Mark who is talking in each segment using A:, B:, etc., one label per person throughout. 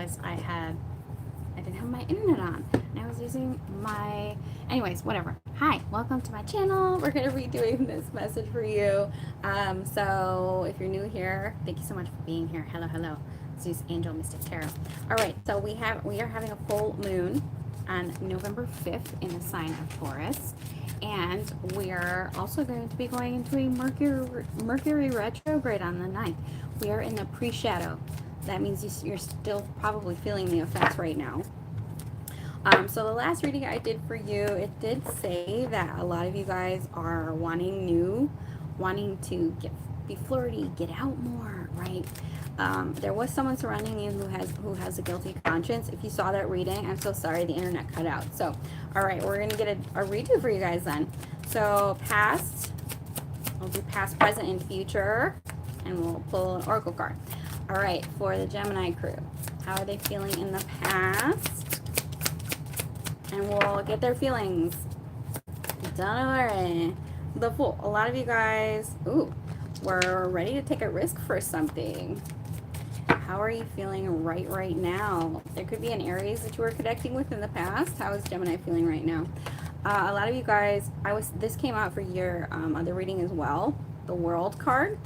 A: realized I didn't have my internet on. And I was using my, anyways, whatever. Hi, welcome to my channel. We're going to be doing this message for you. So if you're new here, thank you so much for being here. Hello, hello. This is Angel Mystic Tarot. All right, so we are having a full moon on November 5th in the sign of Taurus. And we are also going to be going into a Mercury retrograde on the 9th. We are in the pre-shadow. That means you're still probably feeling the effects right now. So the last reading I did for you, it did say that a lot of you guys are wanting to be flirty, get out more, right? There was someone surrounding you who has a guilty conscience. If you saw that reading, I'm so sorry, the internet cut out. So, all right, we're gonna get a redo for you guys then. So past, we'll do past, present, and future, and we'll pull an oracle card. All right, for the Gemini crew, how are they feeling in the past? And we'll get their feelings. Don't worry. The Fool. A lot of you guys, were ready to take a risk for something. How are you feeling right now? There could be an Aries that you were connecting with in the past. How is Gemini feeling right now? A lot of you guys, this came out for your other reading as well, the World card.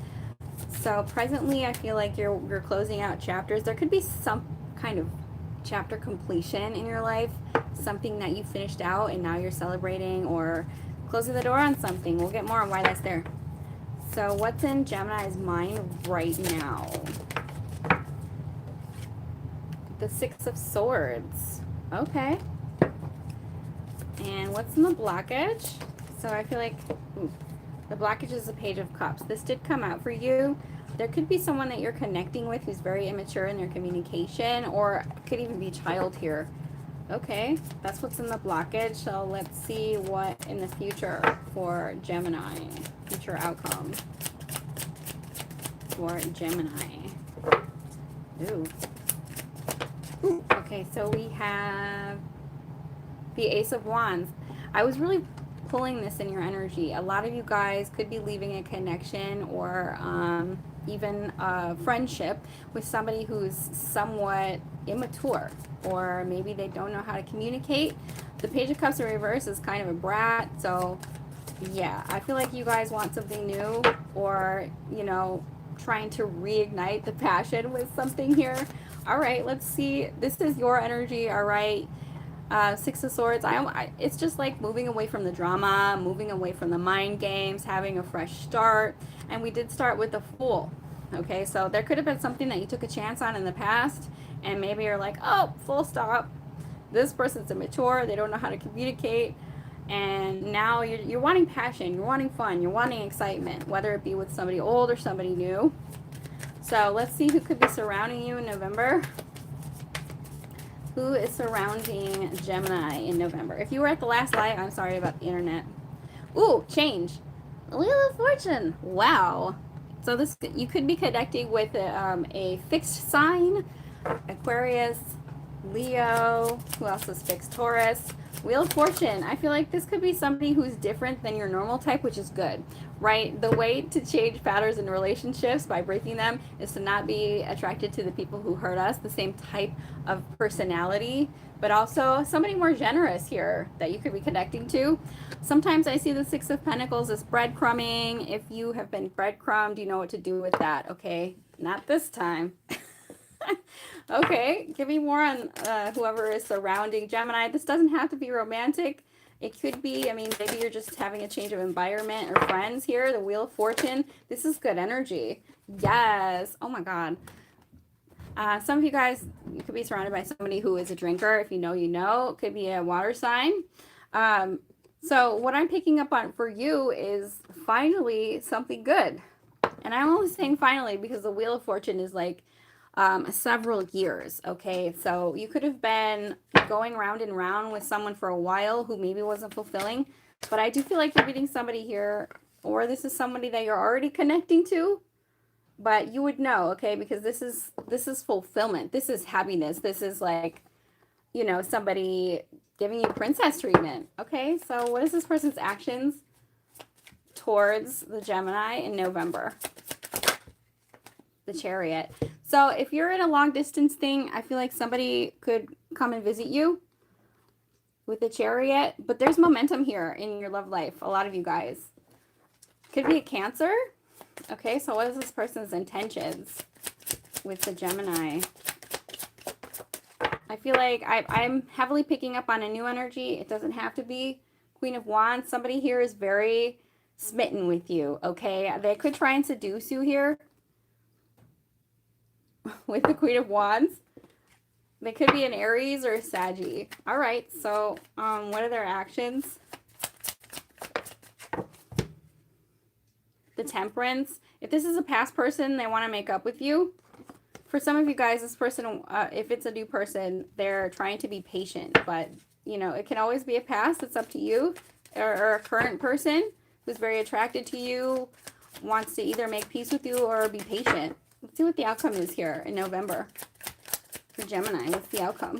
A: So presently, I feel like you're closing out chapters. There could be some kind of chapter completion in your life, something that you finished out and now you're celebrating or closing the door on something. We'll get more on why that's there. So what's in Gemini's mind right now? The Six of Swords. Okay. And what's in the blockage? So I feel like the blockage is the Page of Cups. This did come out for you. There could be someone that you're connecting with who's very immature in their communication, or could even be a child here. Okay, that's what's in the blockage. So let's see what in the future for Gemini. Future outcome for Gemini. Ooh. Ooh. Okay, so we have the Ace of Wands. I was really pulling this in your energy. A lot of you guys could be leaving a connection or even a friendship with somebody who's somewhat immature, or maybe they don't know how to communicate. The Page of Cups in reverse is kind of a brat. So yeah, I feel like you guys want something new, or trying to reignite the passion with something here. All right, let's see. This is your energy. All right. Six of Swords. It's just like moving away from the drama, moving away from the mind games, having a fresh start. And we did start with the Fool. Okay, so there could have been something that you took a chance on in the past, and maybe you're like, oh, full stop. This person's immature. They don't know how to communicate. And now you're wanting passion. You're wanting fun. You're wanting excitement, whether it be with somebody old or somebody new. So let's see who could be surrounding you in November. Who is surrounding Gemini in November? If you were at the last live, I'm sorry about the internet. Ooh, change. Wheel of Fortune. Wow. So you could be connecting with a fixed sign, Aquarius, Leo. Who else is fixed? Taurus. Wheel of Fortune. I feel like this could be somebody who's different than your normal type, which is good, right? The way to change patterns in relationships by breaking them is to not be attracted to the people who hurt us, the same type of personality, but also somebody more generous here that you could be connecting to. Sometimes I see the Six of Pentacles as breadcrumbing. If you have been breadcrumbed, you know what to do with that, okay? Not this time. Okay, give me more on whoever is surrounding Gemini. This doesn't have to be romantic. It could be, maybe you're just having a change of environment or friends here. The Wheel of Fortune. This is good energy. Yes. Oh my God. Some of you guys, you could be surrounded by somebody who is a drinker. If you know, you know. It could be a water sign. So what I'm picking up on for you is finally something good. And I'm only saying finally because the Wheel of Fortune is like several years. Okay, so you could have been going round and round with someone for a while who maybe wasn't fulfilling, but I do feel like you're meeting somebody here, or this is somebody that you're already connecting to, but you would know, okay, because this is fulfillment. This is happiness. This is like, somebody giving you princess treatment. Okay, so what is this person's actions towards the Gemini in November? the Chariot. So if you're in a long distance thing, I feel like somebody could come and visit you with the Chariot, but there's momentum here in your love life. A lot of you guys. Could be a Cancer. Okay, so what is this person's intentions with the Gemini? I feel like I'm heavily picking up on a new energy. It doesn't have to be Queen of Wands. Somebody here is very smitten with you, okay? They could try and seduce you here with the Queen of Wands. They could be an Aries or a Saggy. All right, so what are their actions? The Temperance. If this is a past person, they want to make up with you. For some of you guys, this person, if it's a new person, they're trying to be patient. But, you know, it can always be a past. It's up to you. Or a current person who's very attracted to you, wants to either make peace with you or be patient. Let's see what the outcome is here in November. For Gemini, what's the outcome?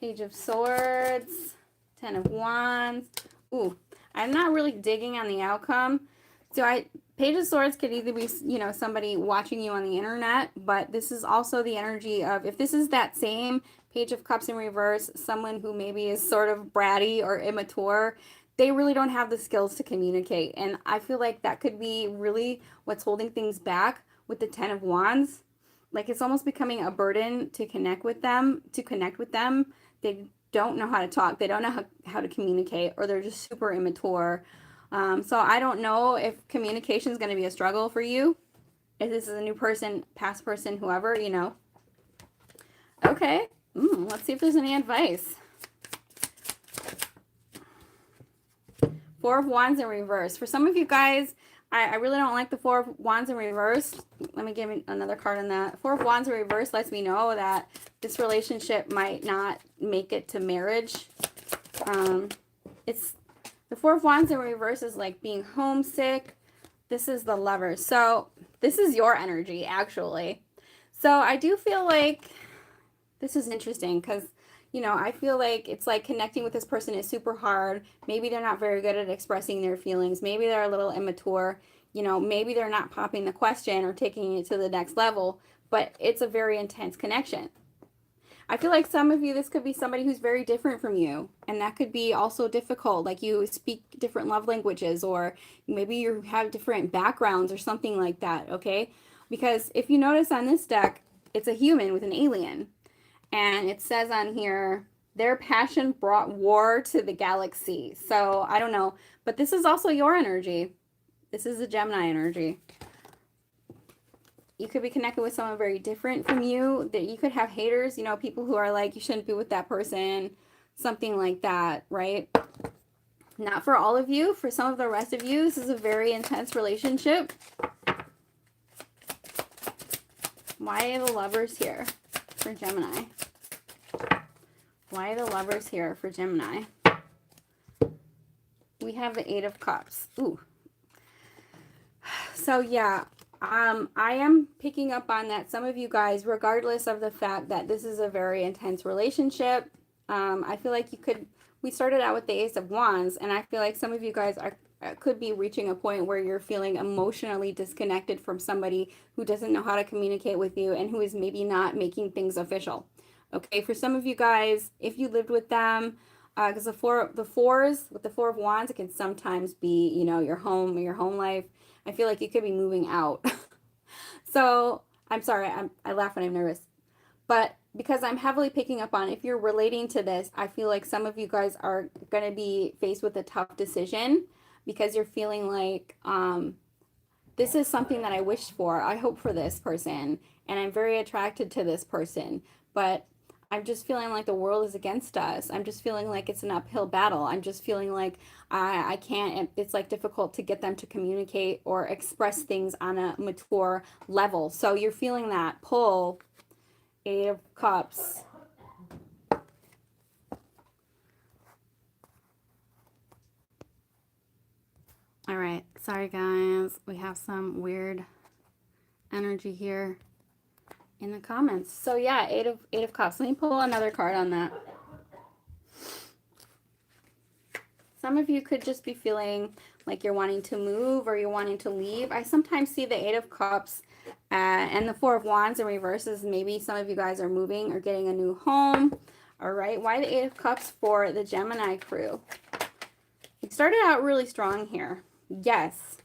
A: Page of Swords, Ten of Wands. Ooh, I'm not really digging on the outcome. So Page of Swords could either be, you know, somebody watching you on the internet, but this is also the energy of, if this is that same Page of Cups in reverse, someone who maybe is sort of bratty or immature, they really don't have the skills to communicate. And I feel like that could be really what's holding things back with the Ten of Wands. Like, it's almost becoming a burden to connect with them, They don't know how to talk. They don't know how to communicate, or they're just super immature. So I don't know if communication is going to be a struggle for you. If this is a new person, past person, whoever, you know. Okay. Let's see if there's any advice. Four of Wands in reverse. For some of you guys, I really don't like the Four of Wands in reverse. Let me give you another card on that. Four of Wands in reverse lets me know that this relationship might not make it to marriage. The Four of Wands in reverse is like being homesick. This is the Lovers. So this is your energy, actually. So I do feel like this is interesting because, you know, I feel like it's like connecting with this person is super hard. Maybe they're not very good at expressing their feelings. Maybe they're a little immature. You know, maybe they're not popping the question or taking it to the next level, but it's a very intense connection. I feel like some of you, this could be somebody who's very different from you, and that could be also difficult. Like, you speak different love languages, or maybe you have different backgrounds or something like that, okay? Because if you notice on this deck, it's a human with an alien. And it says on here, their passion brought war to the galaxy. So I don't know, but this is also your energy. This is the Gemini energy. You could be connected with someone very different from you. That you could have haters, you know, people who are like, you shouldn't be with that person, something like that, right? Not for all of you. For some of the rest of you, this is a very intense relationship. Why are the Lovers here for Gemini? Why are the Lovers here for Gemini? We have the Eight of Cups. Ooh. So yeah, I am picking up on that. Some of you guys, regardless of the fact that this is a very intense relationship, I feel like we started out with the Ace of Wands, and I feel like some of you guys could be reaching a point where you're feeling emotionally disconnected from somebody who doesn't know how to communicate with you and who is maybe not making things official. Okay, for some of you guys, if you lived with them, because the fours with the Four of Wands, it can sometimes be, you know, your home or your home life. I feel like you could be moving out. So I'm sorry, I laugh when I'm nervous, but because I'm heavily picking up on, if you're relating to this, I feel like some of you guys are going to be faced with a tough decision because you're feeling like, this is something that I wished for. I hope for this person, and I'm very attracted to this person, but I'm just feeling like the world is against us. I'm just feeling like it's an uphill battle. I'm just feeling like I can't, it's like difficult to get them to communicate or express things on a mature level. So you're feeling that pull. Eight of Cups. All right. Sorry, guys. We have some weird energy here in the comments. So yeah, eight of Cups. Let me pull another card on that. Some of you could just be feeling like you're wanting to move or you're wanting to leave. I sometimes see the Eight of Cups And the Four of Wands in reverse is maybe some of you guys are moving or getting a new home. All right, why the Eight of Cups for the Gemini crew? We started out really strong here. Yes,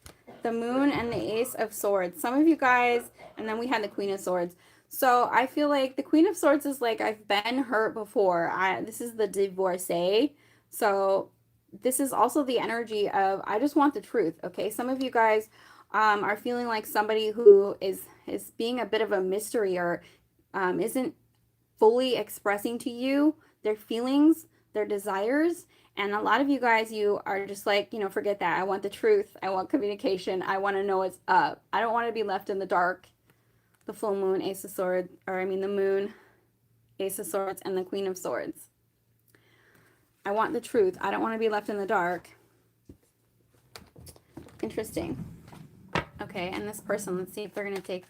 A: the Moon and the Ace of Swords. Some of you guys, and then we had the Queen of Swords. So I feel like the Queen of Swords is like, I've been hurt before. This is the divorcee. So this is also the energy of, I just want the truth, okay? Some of you guys are feeling like somebody who is being a bit of a mystery or isn't fully expressing to you their feelings, their desires. And a lot of you guys, you are just like, you know, forget that. I want the truth. I want communication. I want to know what's up. I don't want to be left in the dark. The full moon, Ace of Swords, or I mean the moon, Ace of Swords, and the Queen of Swords. I want the truth. I don't want to be left in the dark. Interesting. Okay, and this person, let's see if they're going to take,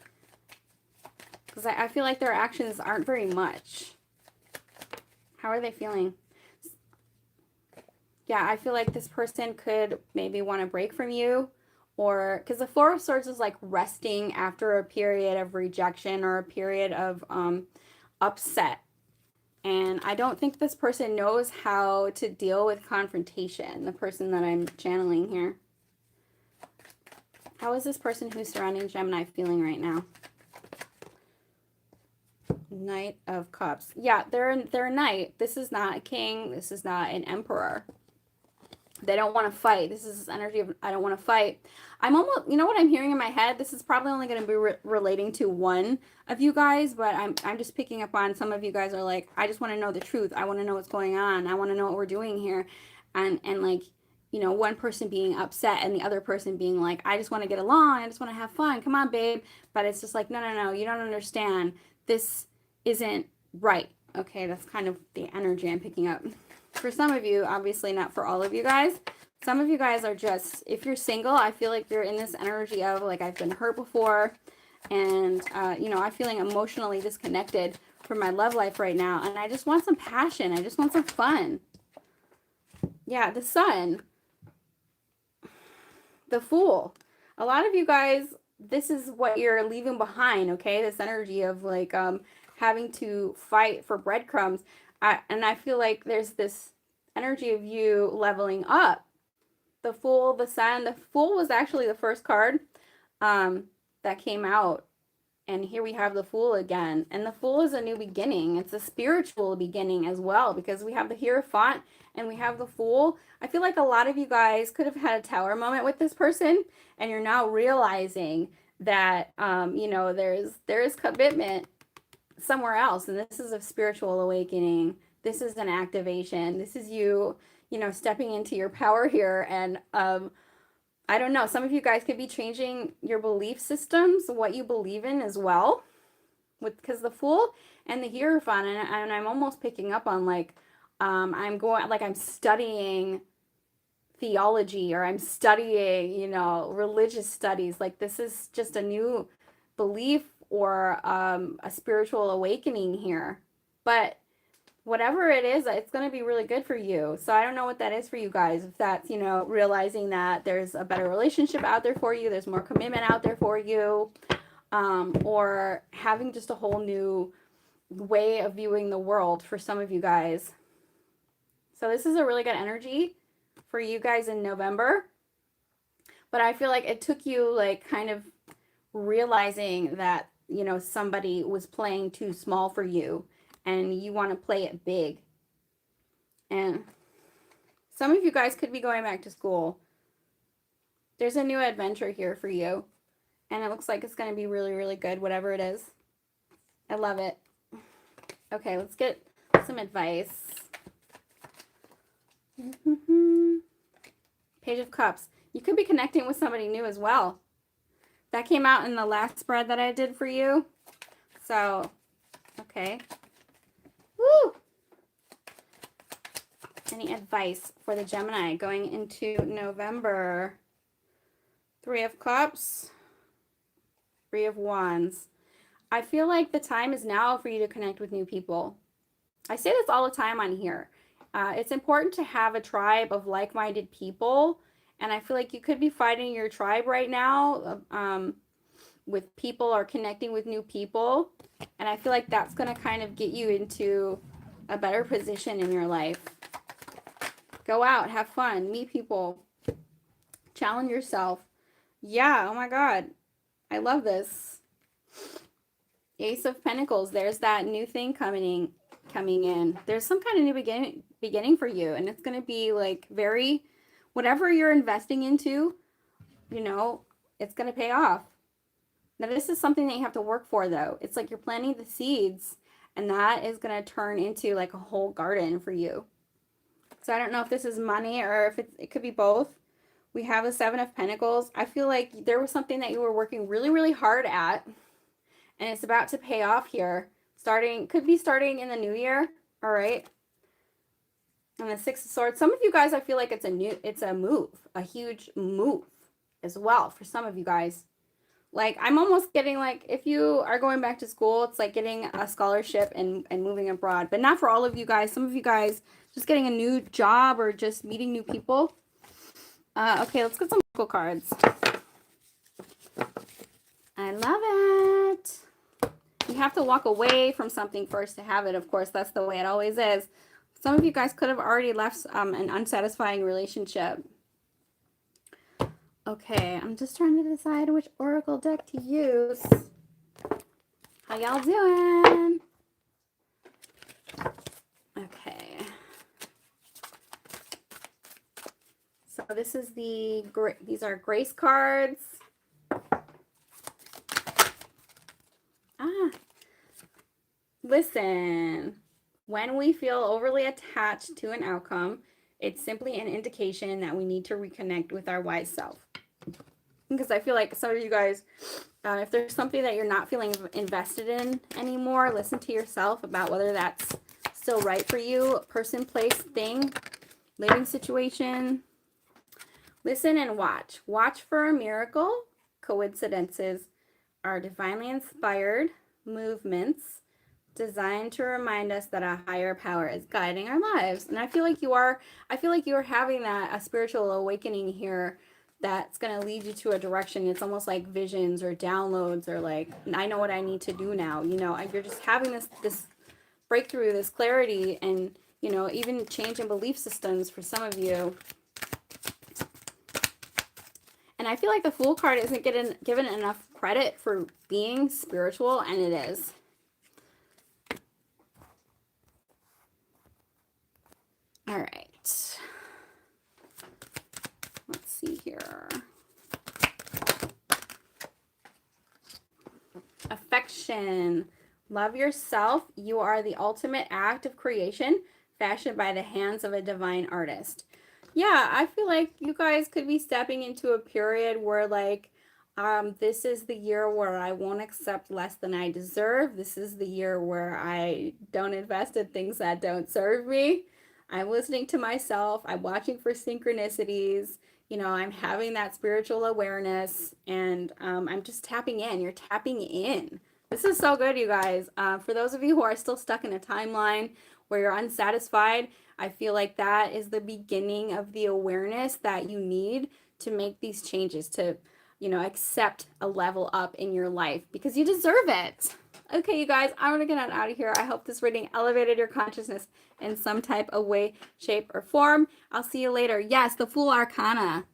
A: because I feel like their actions aren't very much. How are they feeling? Yeah, I feel like this person could maybe want to break from you, or because the Four of Swords is like resting after a period of rejection or a period of upset. And I don't think this person knows how to deal with confrontation, the person that I'm channeling here. How is this person who's surrounding Gemini feeling right now? Knight of Cups. Yeah, they're a knight. This is not a king. This is not an emperor. They don't want to fight. This is this energy of, I don't want to fight. I'm almost, you know what I'm hearing in my head? This is probably only going to be relating to one of you guys, but I'm just picking up on some of you guys are like, I just want to know the truth. I want to know what's going on. I want to know what we're doing here. And like, you know, one person being upset and the other person being like, I just want to get along. I just want to have fun. Come on, babe. But it's just like, no, no, no, you don't understand. This isn't right. Okay, that's kind of the energy I'm picking up. For some of you, obviously not for all of you guys. Some of you guys are just, if you're single, I feel like you're in this energy of like, I've been hurt before. And, you know, I'm feeling emotionally disconnected from my love life right now. And I just want some passion. I just want some fun. Yeah, the Sun. The Fool. A lot of you guys, this is what you're leaving behind, okay? This energy of like having to fight for breadcrumbs. And I feel like there's this energy of you leveling up. The Fool, the Sun. The Fool was actually the first card that came out. And here we have the Fool again. And the Fool is a new beginning. It's a spiritual beginning as well, because we have the Hierophant and we have the Fool. I feel like a lot of you guys could have had a tower moment with this person, and you're now realizing that, you know, there is commitment somewhere else. And this is a spiritual awakening. This is an activation. This is you, you know, stepping into your power here. And I don't know, some of you guys could be changing your belief systems, what you believe in as well, because the Fool and the Hierophant, and I'm almost picking up on like, I'm studying theology, or I'm studying, you know, religious studies. Like this is just a new belief or a spiritual awakening here. But whatever it is, it's going to be really good for you. So I don't know what that is for you guys. If that's, you know, realizing that there's a better relationship out there for you, there's more commitment out there for you, or having just a whole new way of viewing the world for some of you guys. So this is a really good energy for you guys in November. But I feel like it took you like kind of realizing that, you know, somebody was playing too small for you, and you want to play it big. And some of you guys could be going back to school. There's a new adventure here for you. And it looks like it's going to be really, really good, whatever it is. I love it. Okay, let's get some advice. Page of Cups. You could be connecting with somebody new as well. That came out in the last spread that I did for you. So, okay. Woo! Any advice for the Gemini going into November? Three of Cups, Three of Wands. I feel like the time is now for you to connect with new people. I say this all the time on here. It's important to have a tribe of like-minded people, and I feel like you could be fighting your tribe right now. with people or connecting with new people. And I feel like that's going to kind of get you into a better position in your life. Go out, have fun, meet people, challenge yourself. Yeah, oh my God. I love this. Ace of Pentacles. There's that new thing coming in. There's some kind of new beginning for you, and it's going to be like very, whatever you're investing into, you know, it's going to pay off. Now, this is something that you have to work for, though. It's like you're planting the seeds, and that is going to turn into like a whole garden for you. So I don't know if this is money or if it could be both. We have the Seven of Pentacles. I feel like there was something that you were working really, really hard at, and it's about to pay off here. Could be starting in the new year. All right. And the Six of Swords. Some of you guys, I feel like it's a move, a huge move as well for some of you guys. Like, I'm almost getting like, if you are going back to school, it's like getting a scholarship and moving abroad. But not for all of you guys. Some of you guys just getting a new job or just meeting new people. Okay, let's get some oracle cards. I love it. You have to walk away from something first to have it. Of course, that's the way it always is. Some of you guys could have already left an unsatisfying relationship. Okay, I'm just trying to decide which oracle deck to use. How y'all doing? Okay. So this is these are grace cards. Listen, when we feel overly attached to an outcome, it's simply an indication that we need to reconnect with our wise self. Because I feel like some of you guys, if there's something that you're not feeling invested in anymore, listen to yourself about whether that's still right for you. Person, place, thing, living situation. Listen and watch. Watch for a miracle. Coincidences are divinely inspired movements designed to remind us that a higher power is guiding our lives. And I feel like you are having a spiritual awakening here that's going to lead you to a direction. It's almost like visions or downloads, or like, I know what I need to do now. You know, you're just having this breakthrough, this clarity, and, you know, even change in belief systems for some of you. And I feel like the Fool card isn't given enough credit for being spiritual, and it is. All right. Let's see here. Affection. Love yourself. You are the ultimate act of creation fashioned by the hands of a divine artist. Yeah, I feel like you guys could be stepping into a period where, like, this is the year where I won't accept less than I deserve. This is the year where I don't invest in things that don't serve me. I'm listening to myself. I'm watching for synchronicities. You know, I'm having that spiritual awareness, and I'm just tapping in. You're tapping in. This is so good, you guys. For those of you who are still stuck in a timeline where you're unsatisfied, I feel like that is the beginning of the awareness that you need to make these changes, to, you know, accept a level up in your life, because you deserve it. Okay, you guys, I'm going to get out of here. I hope this reading elevated your consciousness in some type of way, shape, or form. I'll see you later. Yes, the Fool Arcana.